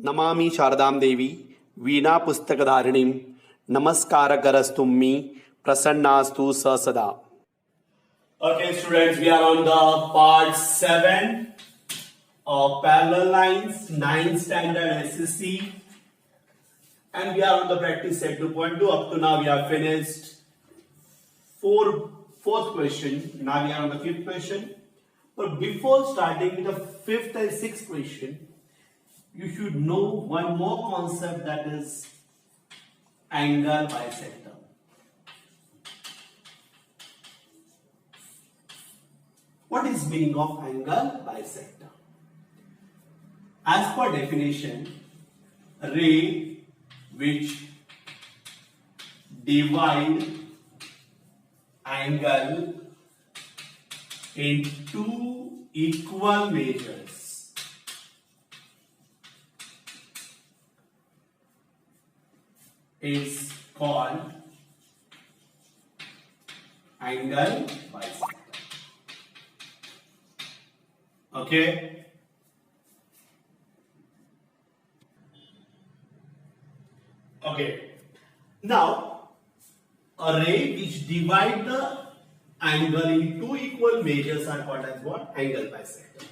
नमामि शारदां देवी वीणा पुस्तकधारिणीं नमस्कारकरस्तुम्मि प्रसन्नास्तु स सदा. Okay, students, we are on the part 7 of parallel lines, 9th standard SSC, and we are on the practice set 2.2. Up to now, we have finished fourth question. Now we are on the fifth question. But before starting with the fifth and sixth question, you should know one more concept, that is angle bisector. What is meaning of angle bisector? As per definition, ray which divide angle in two equal measures is called angle bisector. Okay. Okay. Now, a ray which divide the angle in two equal measures are called as what? Angle bisector.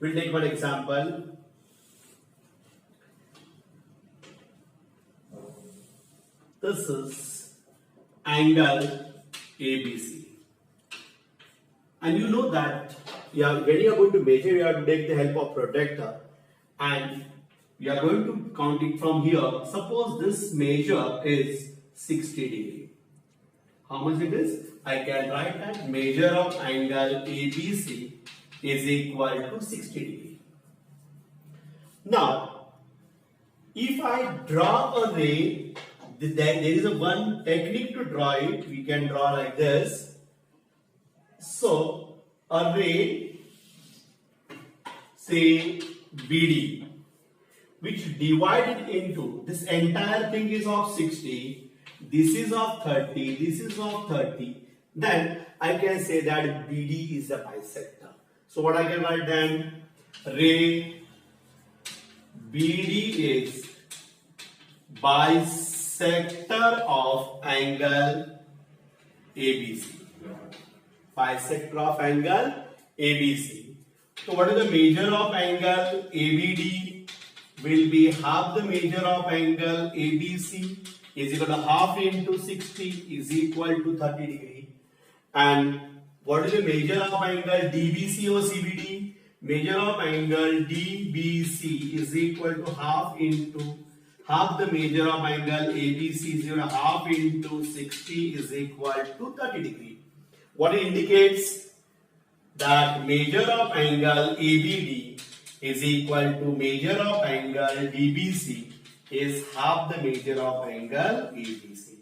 We'll take one example. This is angle ABC. And you know that when you are going to measure, you have to take the help of protractor, and we are going to count it from here. Suppose this measure is 60 degree. How much it is? I can write that measure of angle ABC is equal to 60 degree. Now, if I draw a ray, there is a one technique to draw it. We can draw like this. So, a ray, say BD, which divided into, this entire thing is of 60, this is of 30, this is of 30, then I can say that BD is a bisector. So what I can write then? Ray BD is bisector of angle ABC. Bisector of angle ABC. So what is the measure of angle ABD? Will be half the measure of angle ABC is equal to half into 60 is equal to 30 degree. And what is the measure of angle DBC or CBD? Measure of angle DBC is equal to half the measure of angle ABC is equal to half into 60 is equal to 30 degree. What it indicates? That measure of angle ABD is equal to measure of angle DBC is half the measure of angle ABC.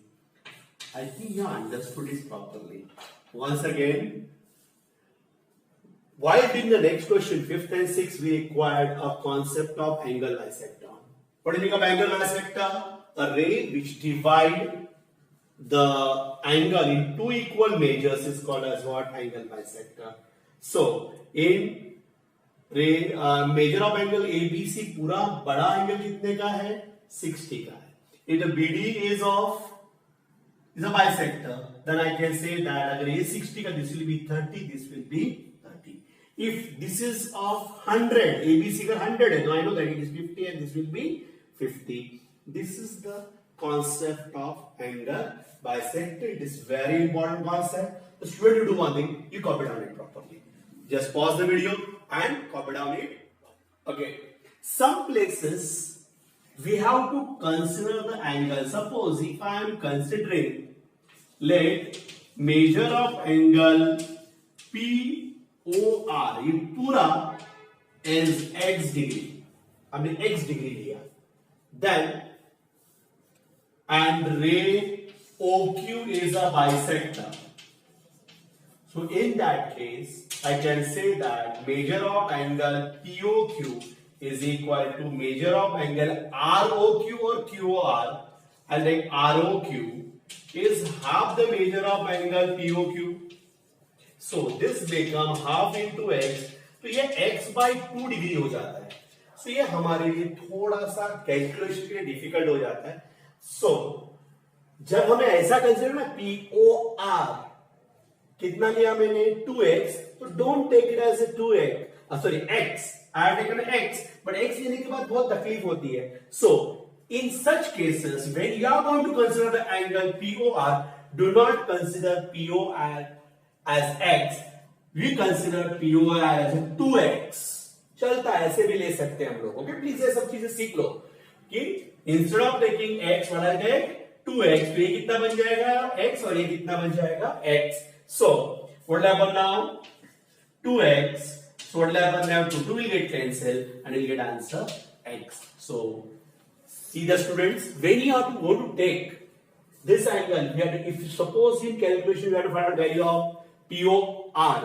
I think you understood this properly. Once again, why in the next question, 5th and 6th, we acquired a concept of angle bisector. What do you mean of angle bisector? A ray which divide the angle in two equal measures is called as what? Angle bisector. So, in ray measure of angle ABC, पूरा बड़ा angle कितने का है? 60 का है. If the BD is a bisector, then I can say that अगर ये 60 का, this will be 30, this will be 30. If this is of 100, ABC का 100 है, so I know that it is 50 and this will be 50. This is the concept of angle bisector. It is very important concept. The student, you do one thing, you copy down it properly. Just pause the video and copy down it. Okay. Some places we have to consider the angle. Suppose if I am considering, let measure of angle POR, ये पूरा is x degree. हमने x degree लिया. Then and ray OQ is a bisector. So in that case, I can say that measure of angle POQ is equal to measure of angle ROQ or QOR, and like ROQ is half the measure of angle POQ. So this become half into x, तो ये x by 2 degree हो जाता है. सो ये हमारे लिए थोड़ा सा कैलकुलेशन के लिए डिफिकल्ट हो जाता है। सो जब हमें ऐसा कंसिडर ना POR कितना लिया मैंने 2x, तो don't take it as 2x, sorry x, I have taken x, but x लेने के बाद बहुत तकलीफ होती है। So in such cases when you are going to consider the angle POR, do not consider POR as x, we consider POR as 2x। चलता है, ऐसे भी ले सकते हैं हम लोग। ओके, प्लीज ये सब चीजें सीख लो कि instead of taking x, what I take 2x, तो ये कितना बन जाएगा x और ये कितना बन जाएगा x। So, what will happen now? 2x. So, what will happen now? 2 will get cancelled and you'll get answer x. So, see the students, when you are going to take this angle, we have to, if suppose in calculation we have to find out value of POR,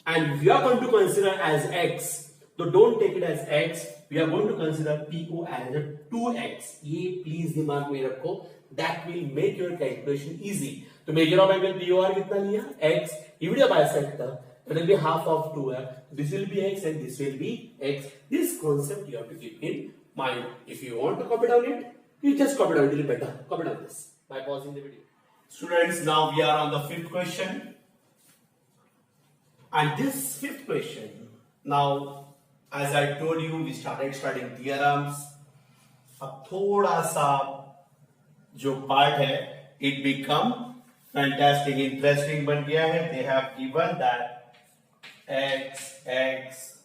and we are going to consider as x, so don't take it as x, we are going to consider PO as a 2x. ये please दिमाग में रखो, that will make your calculation easy. तो measure of angle POR कितना लिया x, you will bisector, that will be half of 2f, this will be x and this will be x. This concept you have to keep in mind. If you want to copy down it, you just copy down, it will be better. Copy down this by pausing the video. Students, now we are on the fifth question, and this fifth question, now as I told you, we started studying theorems. अब थोड़ा सा जो part है it become fantastic, interesting बन गया है। They have given that x,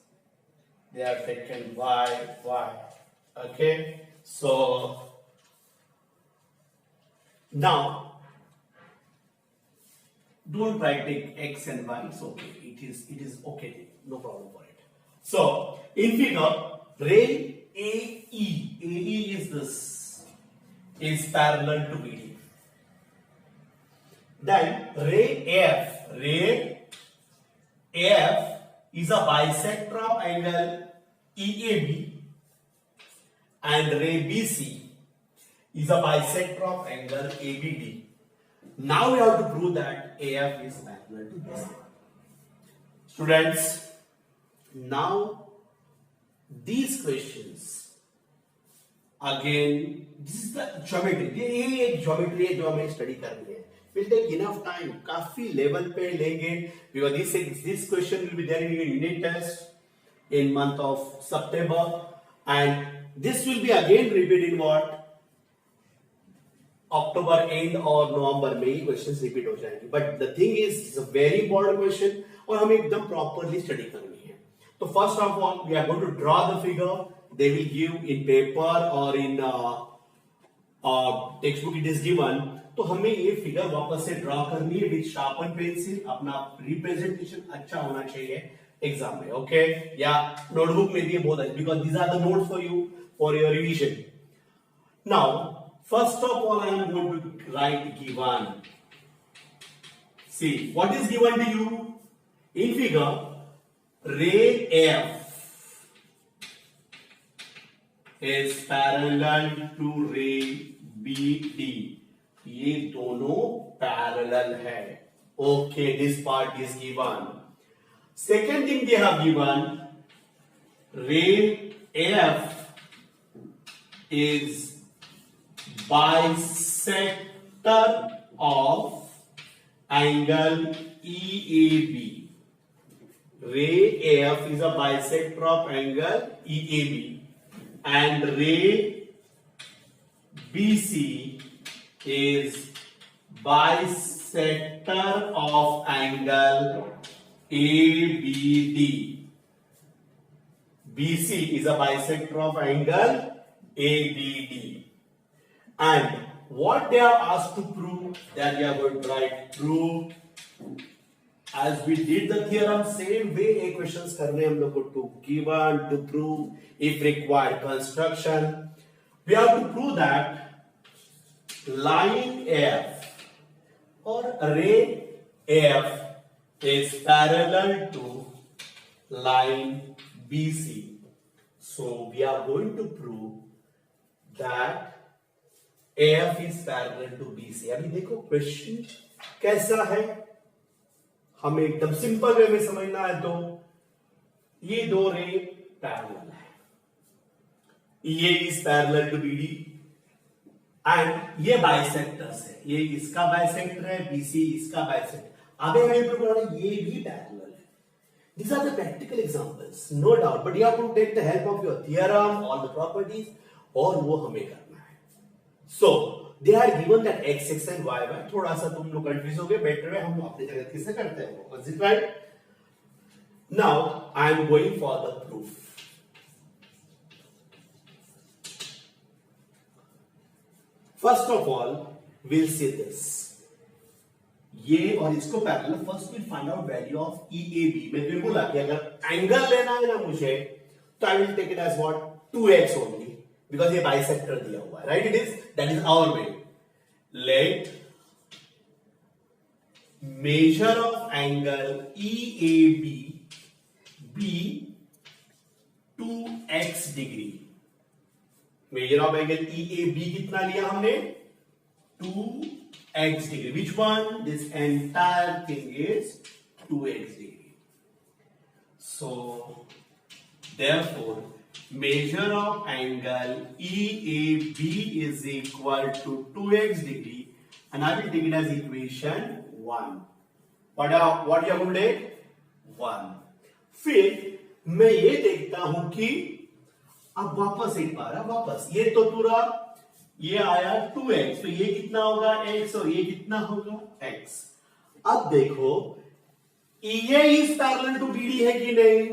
they have taken y. Okay, so now don't try to take x and y. It's okay. It is okay. No problem for it. So in figure, ray AE is this, is parallel to BD. Then ray AF is a bisector of angle EAB, and ray BC is a bisector of angle ABD. Now we have to prove that AF is parallel to BC. Students, now these questions again, this is the geometry, ये एक geometry है जो हमें study करनी है। Will take enough time, काफी level पे लेंगे, because this question will be there in your unit test in month of September, and this will be again repeated in what October end और November में ही questions repeat हो जाएंगे। But the thing is, it's a very important question और हमें एकदम properly study करनी है। तो first of all, we are going to draw the figure. They will give in paper or in textbook it is given. तो हमें ये figure वापस से ड्रॉ करनी है विद शार्पन पेंसिल। अपना रिप्रेजेंटेशन अच्छा होना चाहिए एग्जाम में, ओके, या नोटबुक में भी बहुत है, because these are the notes for you for your revision. Now first of all I am going to write given. See what is given to you in figure, ray F is parallel to ray BD. ये दोनों parallel है। Okay, this part is given. Second thing they have given, ray F is bisector of angle EAB. Ray F is a bisector of angle EAB, and ray BC is bisector of angle ABD. BC is a bisector of angle ABD. And what they are asked to prove, that we are going to write prove, as we did the theorem, same way a questions करने हम लोग को to given, to prove, if required construction. We have to prove that line AF or ray AF is parallel to line BC. So we are going to prove that AF is parallel to BC. अभी देखो question कैसा है, हमें एकदम simple way में समझना है। तो ये दो रे पैरेलल है, EA is parallel to BD and ये बाइसेक्टर्स है, ये इसका बाइसेक्टर है, BC इसका बाइसेक्टर। अब ये भी पैरेलल है। These are the practical examples, no doubt, but you have to take the help of your theorem, all the properties, और वो हमें करना है। So they are given that x and y। थोड़ा सा तुम लोग कंफ्यूज हो गए, बेटर है हम अपनी जगह किससे करते हैं वो, is it right? Now I am going for the proof। First of all, we'll say this, ये और इसको parallel. First will find out value of EAB। मैंने बोला कि अगर एंगल लेना है ना मुझे, तो I will take it as what 2x only, because ये बाइसेक्टर दिया हुआ है, right? It is, that is our way. Let measure of angle EAB be 2x डिग्री। मेजर ऑफ एंगल EAB कितना लिया हमने? 2x degree. Which one? This entire thing is 2x degree. So, therefore, measure of angle EAB is equal to 2x degree, and I will take it as equation 1. What you are going to take? 1. फिर मैं ये देखता हूं कि अब वापस एक बार वापस, ये तो पूरा ये आया 2x, तो ये कितना होगा x और ये कितना होगा x। अब देखो EA is parallel to BD है कि नहीं,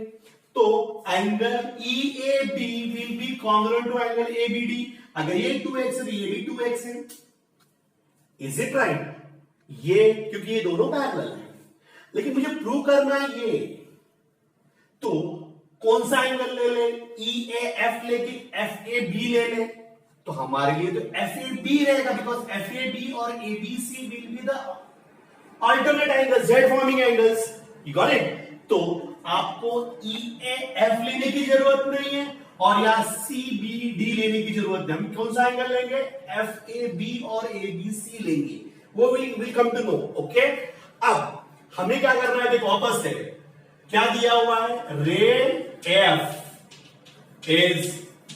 तो angle EAB will be congruent to angle ABD। अगर ये 2x है ये भी 2x है, is it right? ये क्योंकि ये दोनों पैरेलल है, लेकिन मुझे प्रूव करना है ये, तो कौन सा एंगल ले ले? EAF लेके FAB ले ले, तो हमारे लिए तो FAB रहेगा, बिकॉज FAB और ABC will be the alternate angles, Z forming angles. You got it? तो आपको EAF लेने की जरूरत नहीं है और या CBD लेने की जरूरत नहीं। हम कौन सा एंगल लेंगे? FAB और ABC लेंगे, वो will come to know. Okay, अब हमें क्या करना है? देखो वापस से क्या दिया हुआ है? रे F is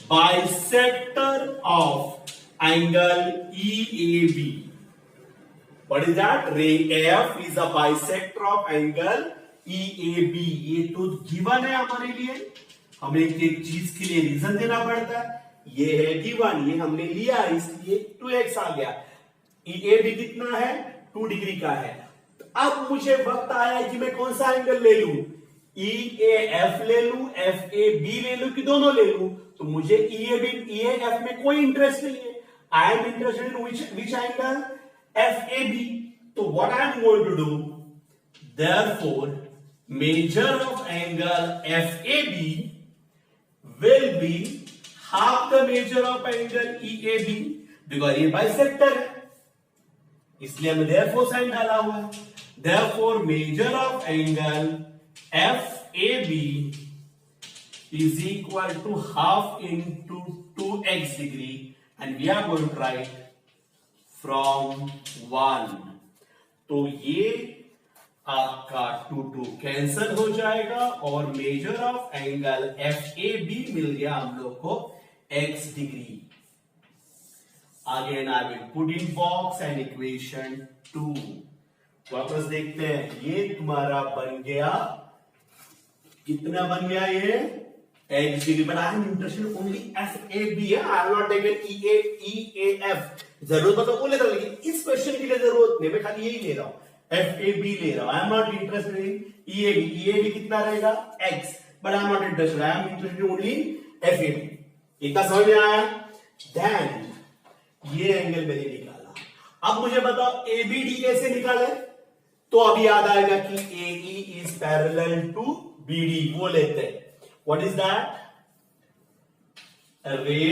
bisector of angle EAB. What is that? Ray F is a bisector of angle EAB. ये तो गिवन है हमारे लिए, हमें एक चीज के लिए रीजन देना पड़ता है। ये है गिवन, ये हमने लिया इसलिए 2x आ गया। EAB कितना है? 2 डिग्री का है। तो अब मुझे वक्त आया है कि मैं कौन सा एंगल ले लूं, EAF ले लूं, FAB ले लूं कि दोनों ले लूं? तो मुझे EAF में कोई इंटरेस्ट नहीं है। I am interested in which angle? FAB। तो what I am going to do, therefore measure of angle FAB will be half the measure of angle EAB, because ये बाइसेक्टर है, इसलिए हमने therefore साइन डाला हुआ है। therefore measure of angle FAB is equal to half into 2x degree, and we are going to write from 1। तो ये आपका 2 कैंसल हो जाएगा और मेजर ऑफ एंगल FAB मिल गया हम लोग को x degree. Again I will put in box and equation 2। वापस देखते हैं, ये तुम्हारा बन गया, कितना बन गया ये? x degree. But I am interested only FAB है, I have not taken EAF। जरूरत हो तो बोले था, लेकिन इस क्वेश्चन के लिए जरूरत नहीं, मैं खाली यही ले रहा हूं, FAB ले रहा हूं। आई am not interested in EAB। EAB कितना रहेगा? x, but I am not interested, I am interested only FAB। इतना समझ में आया? देन ये एंगल मैंने निकाला। अब मुझे बताओ ABD कैसे निकाले? तो अब याद आएगा कि AE is parallel to BD, वो लेते हैं। What is that? Ray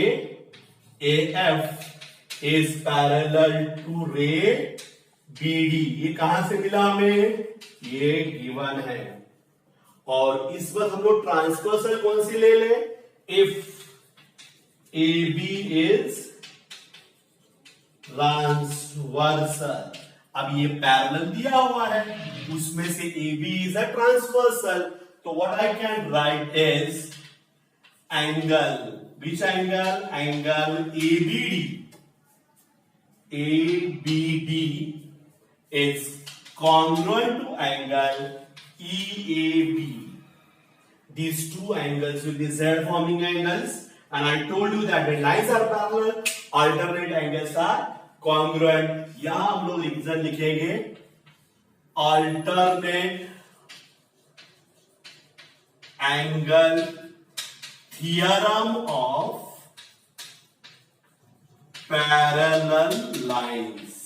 AF is parallel to ray BD। ये कहां से मिला हमें? ये गिवन है। और इस वक्त हम लोग ट्रांसवर्सल कौन सी ले ले? If AB is transversal. अब ये पैरेलल दिया हुआ है, उसमें से AB इज अ ट्रांसवर्सल, तो what I can write is angle which angle? Angle ABD. ABD is congruent to angle EAB. These two angles will be Z forming angles, and I told you that when lines are parallel, alternate angles are congruent. यहां हम लोग reason लिखेंगे alternate angle theorem of parallel lines.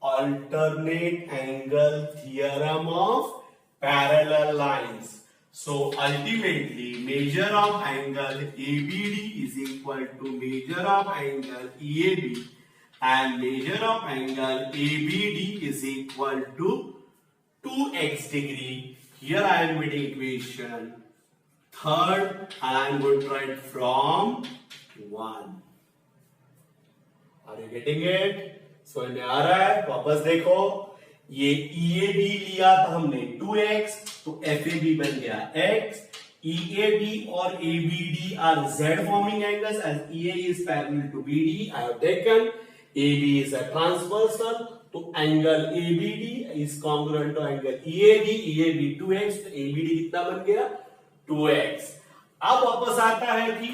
Alternate angle theorem of parallel lines. So ultimately measure of angle ABD is equal to measure of angle EAB, and measure of angle ABD is equal to 2x degree. Here I am writing equation third, and I am going to write from 1. Are you getting it? समझ में आ रहा है? वापस देखो, ये EAB लिया था हमने 2x, तो FAB बन गया x. EAB और ABD are Z forming angles, as EA is parallel to BD. I have taken AB is a transversal, तो angle ABD is congruent to angle EAB. EAB 2x, तो ABD कितना बन गया? 2x. अब वापस आता है कि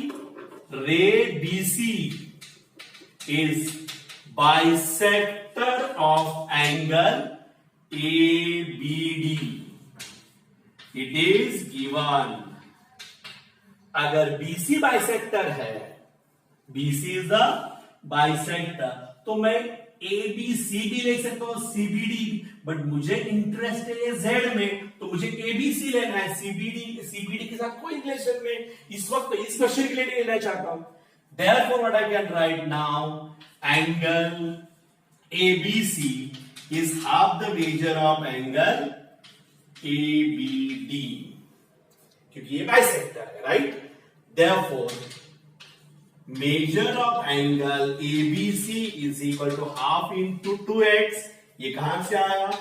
रे BC is bisector of angle ABD. It is given. अगर BC bisector है, BC is the bisector, तो मैं ABC भी ले सकता हूं, CBD, बट मुझे इंटरेस्ट है Z में, तो मुझे ABC लेना है. CBD के साथ कोई रिलेशन में इस वक्त इस क्वेश्चन के लिए नहीं लेना चाहता हूं. Therefore, what I can write now, angle ABC is half the measure of angle ABD, क्योंकि ये बाइसेक्टर है, right? Therefore, measure of angle ABC is equal to half into 2x. ये कहां से आया?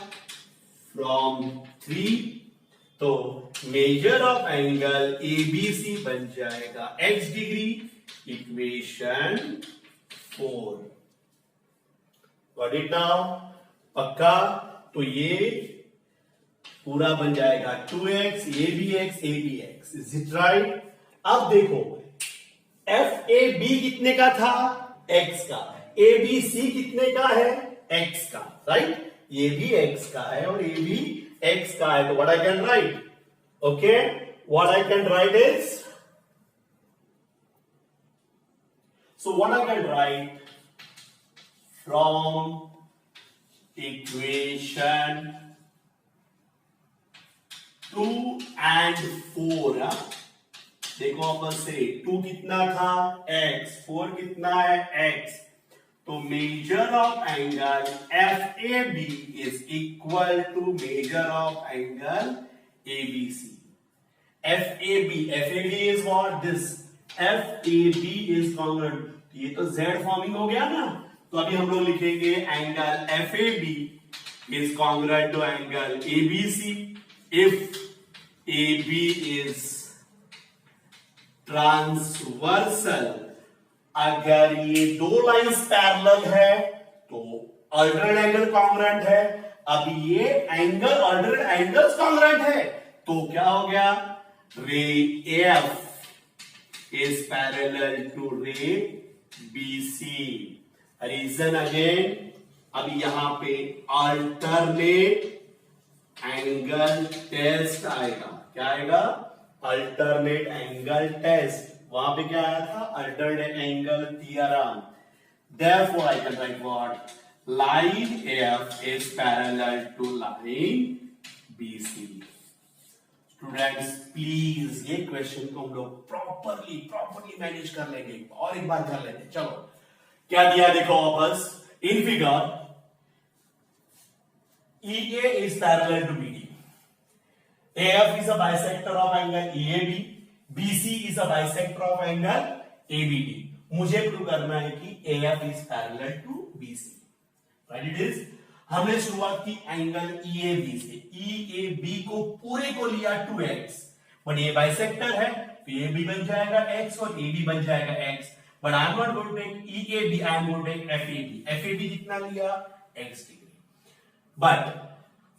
From 3. तो measure of angle ABC बन जाएगा x degree. Equation 4. Got it now? पक्का? तो ये पूरा बन जाएगा 2x, ये भी x, ये भी x. Is it right? अब देखो, FAB कितने का था? x का. ABC कितने का है? x का. राइट? ये भी x का है और ये भी x का है. तो what I can write? Okay? What I can write is, so what I can write from equation 2 and 4. देखो वापस से 2 कितना था? x. 4 कितना है? x. तो measure of angle FAB is equal to measure of angle ABC. FAB is what? This. FAB is congruent. ये तो Z फॉर्मिंग हो गया ना, तो अभी हम लोग लिखेंगे angle FAB is congruent to angle ABC if AB is transversal. अगर ये दो लाइंस पैरेलल है तो अल्टरनेट एंगल कॉन्ग्रुएंट है. अब ये एंगल अल्टरनेट एंगल्स कॉन्ग्रुएंट है, तो क्या हो गया? रे F is parallel to ray BC. Reason again, अब यहां पे अल्टरनेट एंगल टेस्ट आएगा. क्या आएगा? Alternate angle test. वहां पे क्या आया था? Alternate angle theorem. Therefore, I can write what? Line F is parallel to line BC. Students please ये क्वेश्चन को हम लोग प्रॉपरली मैनेज कर लेंगे और एक बार कर लेंगे. चलो क्या दिया देखो वापस. In figure EA is parallel to BD. AF is a bisector of angle EAB. BC is a bisector of angle ABD. मुझे प्रूव करना है कि AF is parallel to BC. Right? It is. हमने शुरुआत की एंगल EAB से. EAB को पूरे को लिया 2x, बट ये बाइसेक्टर है तो ये भी बन जाएगा x और ये भी बन जाएगा x, but I am not going to take EAB, I am going to take FAB। FAB कितना लिया? x degree. बट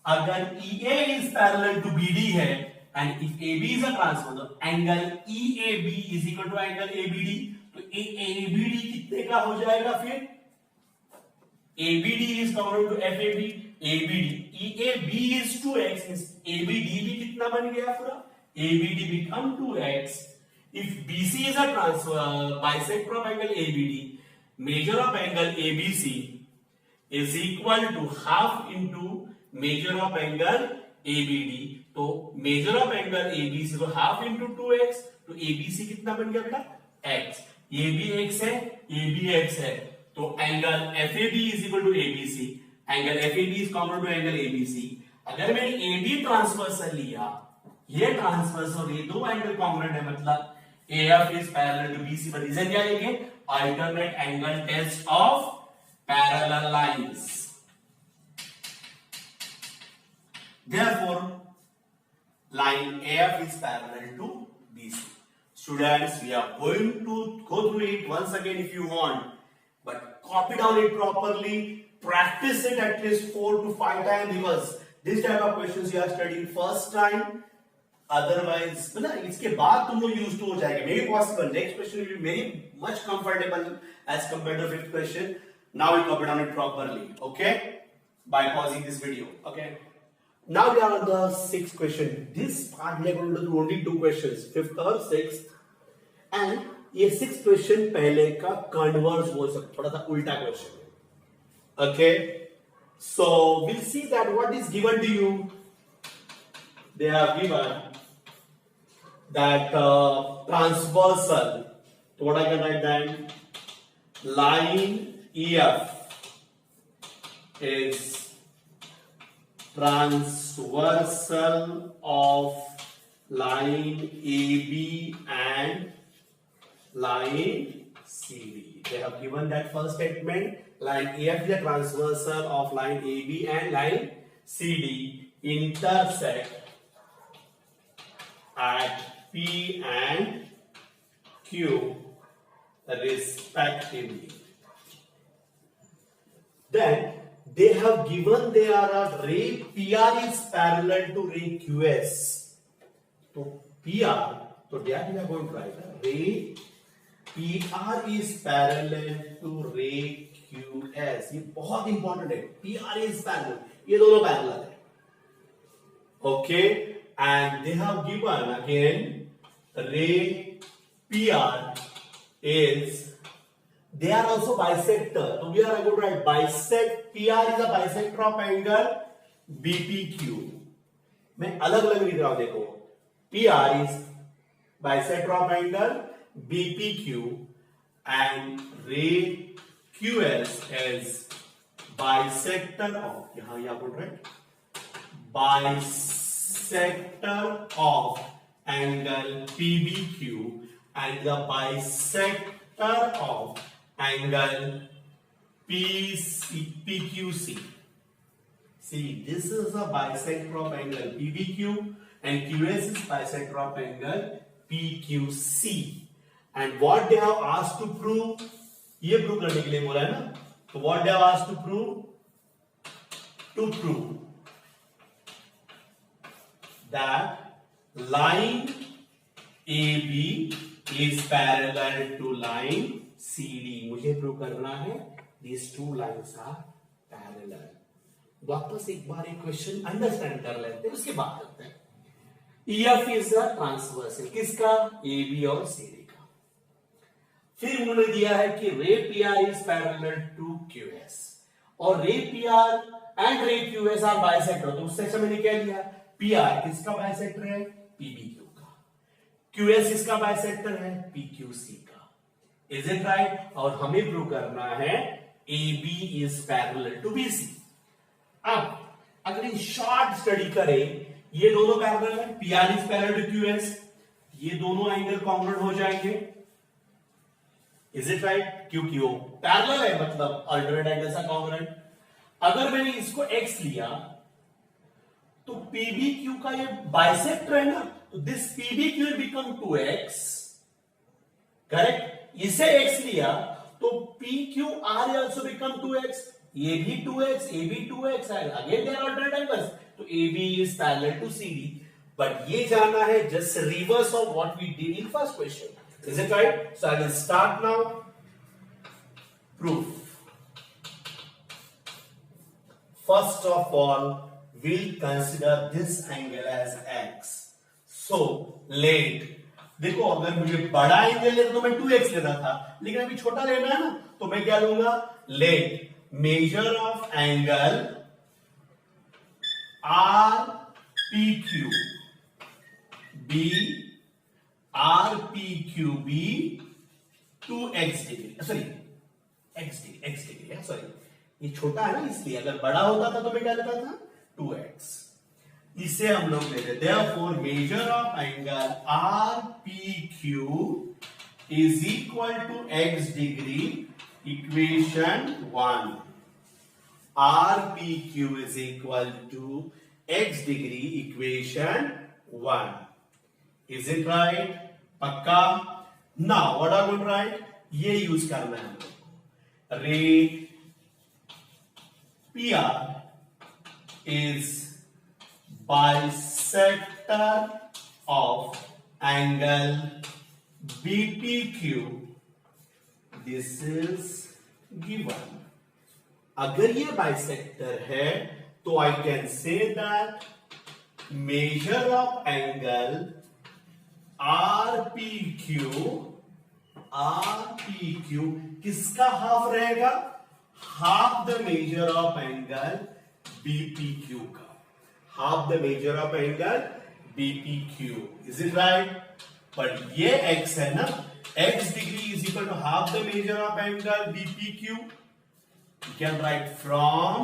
अगर EA is parallel to BD है and if AB is a transverse, angle EAB is equal to angle ABD, तो ABD कितने का हो जाएगा फिर? ABD is congruent to FAB, ABD EAB is 2x, means ABD भी कितना बन गया पूरा? ABD become 2x. If BC is a bisector of angle ABD, measure of angle ABC is equal to half into measure of angle ABD. तो measure of angle ABC को half into 2x, तो ABC कितना बन गया बेटा? x. ये भी x है, ये भी x है, तो angle FAB is equal to ABC. Angle FAB is common to angle ABC. अगर मैंने AB ट्रांसवर्सल लिया, ये ट्रांसवर्स और ये दो एंगल कॉन्ग्रुएंट है, मतलब AF is parallel to BC, पर रीजन क्या लेंगे? Alternate angle test of parallel lines. Therefore, line AF is parallel to BC. Students, we are going to go through it once again if you want, but copy down it properly, practice it at least 4 to 5 times, because this type of questions you are studying first time. Otherwise, ना इसके बाद तुम लोग used to हो जाएंगे. Maybe possible. Next question will be very much comfortable as compared to fifth question. Now we copy down it properly. Okay? By pausing this video. Okay? Now we are on the sixth question. This part we are going to do only two questions, fifth or sixth. And ये sixth question पहले का converse बोल सकते, थोड़ा सा उल्टा question है. Okay? So we'll see that what is given to you. They have given that transversal. So what I can write then? Line EF is transversal of line AB and line CD. They have given that first statement. Line AF is a transversal of line AB and line CD intersect at P and Q respectively. Then they have given there a ray PR is parallel to ray QS. So PR, so that we are going to write ray PR is parallel to ray QS. ये बहुत important है. PR is parallel. ये दोनों parallel है. Okay, and they have given again ray PR is, they are also bisector. So we are going to write bisect. PR is a bisector of angle BPQ. मैं अलग अलग लिख रहा हूं, देखो. PR is bisector of angle BPQ and ray QS is bisector of, यहां you are going to write bisector of angle PBQ and the bisector of angle PQC. See, this is a bisector of angle PBQ and QS is bisector of angle PQC. And what they have asked to prove, ये prove करने के लिए बोला है ना, तो what they have asked to prove that line AB is parallel to line CD. मुझे prove करना है these two lines are parallel. वापस एक बार एक क्वेश्चन अंडरस्टैंड कर लेते हैं, उसके बाद करते हैं. EF is a transversal, किसका? AB और CD का. फिर उन्होंने दिया है कि रे PR is parallel to QS और रे PR and रे QS are bisector. तो उस सेक्शन में क्या लिया? PR किसका बाइसेक्टर है? PBQ का. QS इसका बाइसेक्टर है? PQC का. Is it right? और हमें प्रूव करना है AB is parallel to BC. अब अगर इन शॉर्ट स्टडी करें, ये दोनों पैरेलल है, PR is parallel to QS, ये दोनों एंगल कॉन्ग्रुएंट हो जाएंगे. Is it right? क्योंकि वो पैरेलल है, मतलब अल्टरनेट एंगल सा कॉन्ग्रुएंट. अगर मैंने इसको X लिया तो PBQ का ये बाइसेक्टर है ना, तो this PBQ will become 2x, correct. इसे x लिया तो PQR also become 2x, ये भी 2x, ये भी 2x, again they are alternate angles, तो AB is parallel to CD, but ये जानना है just reverse of what we did in first question, is it right? So I will start now. Proof, first of all we'll consider this angle as x, so let, देखो अगर मुझे बड़ा angle लेना तो मैं 2x लेना था, लेकिन अभी छोटा लेना है ना, तो मैं क्या लूंगा, let measure of angle RPQ be RPQ be 2x degree, sorry x degree, sorry ये छोटा है ना इसलिए, अगर बड़ा होता था तो मैं क्या लेता था 2x, इसे हम लोग लेते हैं। Therefore measure of angle RPQ is equal to x degree, equation 1, RPQ is equal to x degree, equation 1, is it right? पक्का? Now what are we going to write? ये यूज करना है हमको, रे PR is bisector of angle BPQ, this is given। अगर ये bisector है तो I can say that measure of angle RPQ किसका हाफ रहेगा, half the measure of angle BPQ का, half the measure of angle BPQ, is it right? But ये x है ना, x degree is equal to half the measure of angle BPQ, you can write from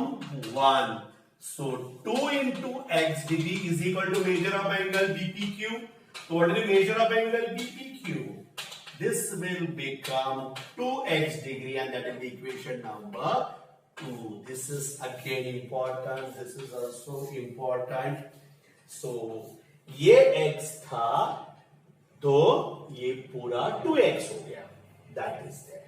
1, so 2 into x degree is equal to measure of angle BPQ, so what is the measure of angle BPQ? This will become 2x degree, and that is the equation number 2. This is again important, this is also important, so ये x था तो ये पूरा 2x हो गया, that is there।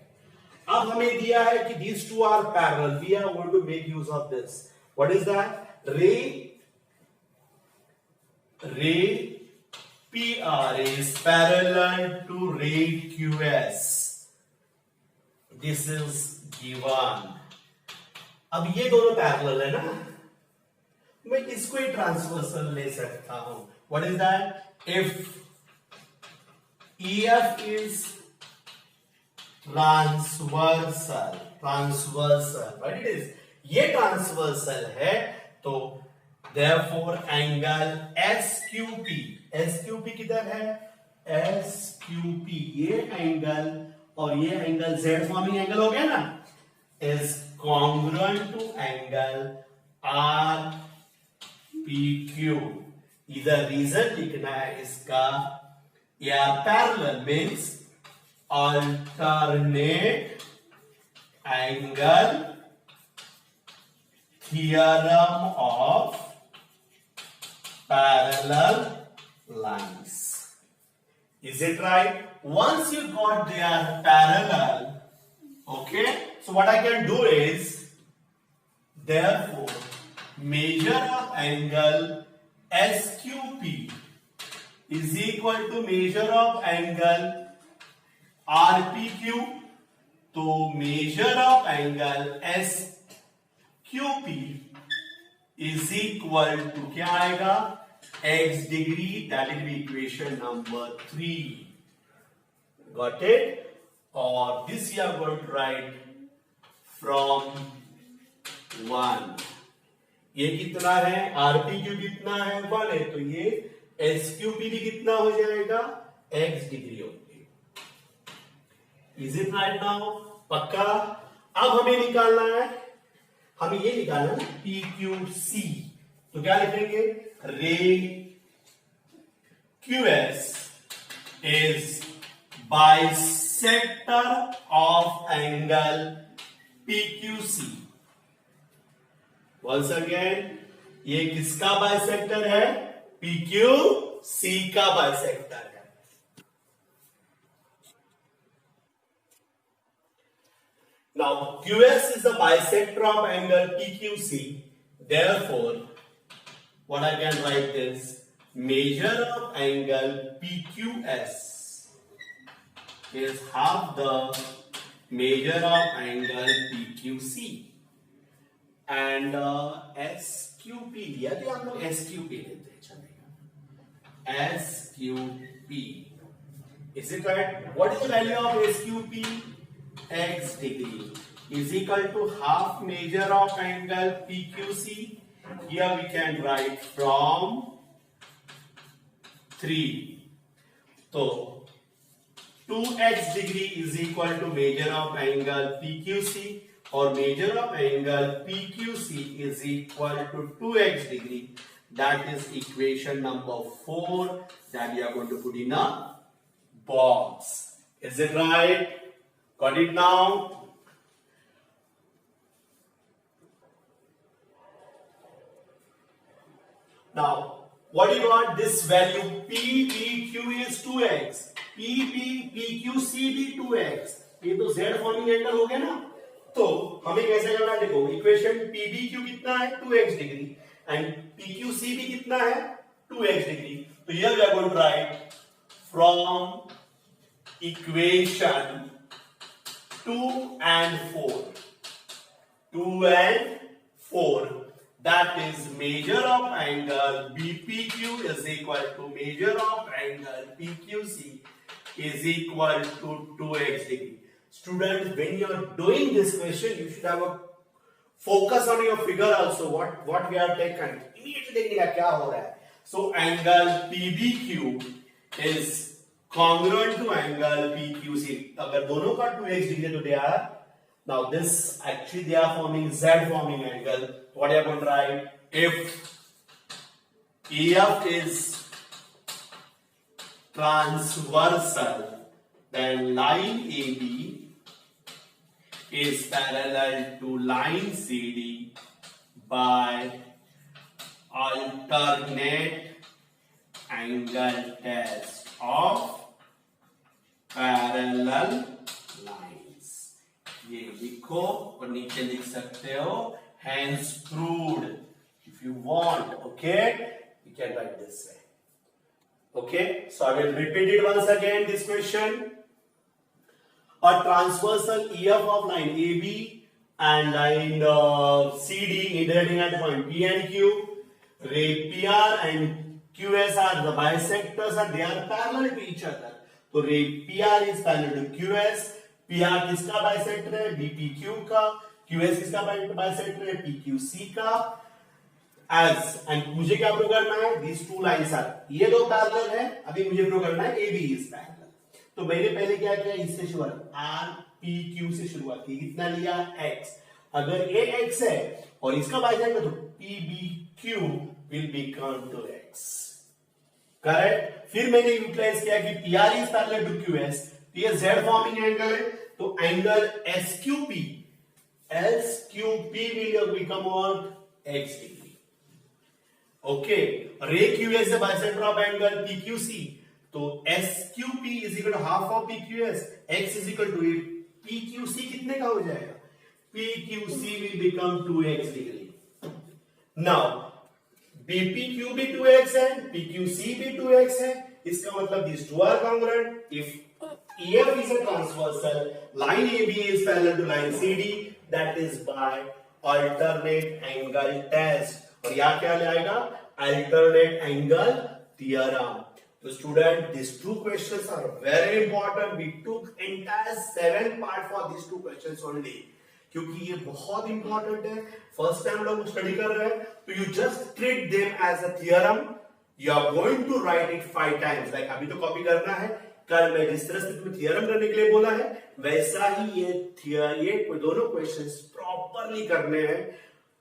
अब हमें दिया है कि these two are parallel, we are going to make use of this, what is that, ray PR is parallel to ray QS, this is given। अब ये दोनों पैरेलल है ना, मैं इसको ही ट्रांसवर्सल ले सकता हूं, what is that, if EF is transversal, right it is, ये ट्रांसवर्सल है, तो therefore एंगल SQP किधर है, SQP ये एंगल और ये एंगल Z फॉर्मिंग एंगल हो गया ना, is congruent to angle RPQ। इधर रीजन लिखना है इसका, या parallel means alternate angle theorem of parallel lines, is it right? Once you got their parallel, okay, so what I can do is, therefore measure of angle SQP is equal to measure of angle RPQ, तो measure of angle SQP is equal to क्या आएगा, x डिग्री, that is equation number 3, got it? और this you are going to write from 1, ये कितना है, RPQ कितना है, 1 है, तो ये SQP भी कितना हो जाएगा, x डिग्री होगी। Is it right now? पक्का? अब हमें निकालना है, हमें ये निकालना है PQC, तो क्या लिखेंगे, रे QS is bisector of angle PQC। Once again, ये किसका बाइसेक्टर है, PQC, C का बाइसेक्टर है। Now QS is the bisector of angle PQC. Therefore, what I can write is measure of angle PQS is half the measure of angle PQC. And SQP लिया तो हम लोग SQP लेते हैं, चलेगा। SQP is it right? What is the value of SQP? X degree is equal to half measure of angle PQC. Here we can write from 3. So 2x degree is equal to measure of angle PQC, or measure of angle PQC is equal to 2x degree. That is equation number 4 that we are going to put in a box. Is it right? Got it now? Now, what do you want? This value PBQ is 2x. PQC भी 2x. ये तो Z forming angle हो गया ना? तो हमें कैसे करना है? देखो इक्वेशन PBQ कितना है? 2x डिग्री एंड PQC भी कितना है? 2x degree. तो here we are going to write from equation 2 and 4. 2 and 4. That is measure of angle BPQ is equal to measure of angle PQC is equal to 2x degree. Students, when you are doing this question, you should have a focus on your figure also. What we have taken. Immediately देखिएगा क्या हो रहा है. So angle PBQ is congruent to angle PQC. अगर दोनों का 2x degree तो they are, now this actually they are forming Z forming angle. What are you going to write? If EF is transversal, then line AB is parallel to line CD by alternate angle test of parallel lines. ये लिखो और नीचे लिख सकते हो hence proved. If you want, okay, you can write this way. Okay, so I will repeat it once again. This question: a transversal EF of line AB and line CD intersecting at point P and Q. Ray PR and QS are the bisectors and they are parallel to each other. तो रे PR is parallel to QS. PR किसका bisector है? BPQ का. QS किसका bisector है? PQC का. As and मुझे क्या प्रूव करना है? These two lines are, ये दो पैरेलल है. अभी मुझे प्रूव करना है AB is parallel. तो मैंने पहले क्या किया? इससे शुरुआत RPQ से शुरुआत की. कितना लिया? X. अगर ये X है और इसका बाइसेक्टर तो PBQ will become to X. Correct. फिर मैंने यूटिलाइज किया कि PR is parallel to QS. ये Z फॉर्मिंग एंगल है तो angle SQP will become what? X degree. Okay. रे QS is bisector of angle PQC. तो SQP is equal to half of PQS. X is equal to PQC कितने का हो जाएगा? PQC will become 2x degree. Now BPQ भी 2x है, PQC भी 2x है. इसका मतलब these two are congruent. If EF is a transversal, line AB is parallel to line CD, that is by alternate angle test. और यहाँ क्या आएगा? Alternate angle theorem. So student, these two questions are very important. We took entire 7 part for these two questions only. क्योंकि ये बहुत important है. First time लोग study कर रहे हैं तो you just treat them as a theorem. You are going to write it 5 times. Like अभी तो कॉपी करना है. कल मैं जिस तरह से तुम्हें थियरम करने के लिए बोला है वैसा ही ये दोनों क्वेश्चंस प्रॉपरली करने हैं.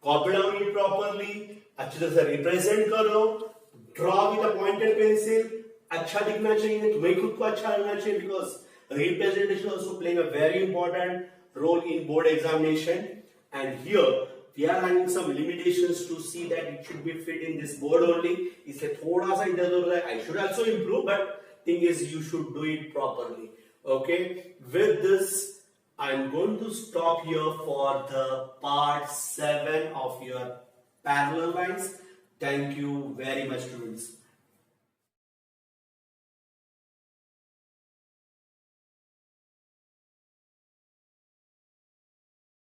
Copy down it properly. अच्छी तरह से रिप्रेजेंट करो. Draw with a pointed pencil. अच्छा दिखना चाहिए. तुम्हें खुद को अच्छा लगना चाहिए. Because representation also playing a very important role in board examination. And here we are having some limitations to see that it should be fit in this board only. इससे थोड़ा सा इधर उधर I should also improve, but thing is you should do it properly. Okay, with this I'm going to stop here for the part 7 of your parallel lines. Thank you very much, students.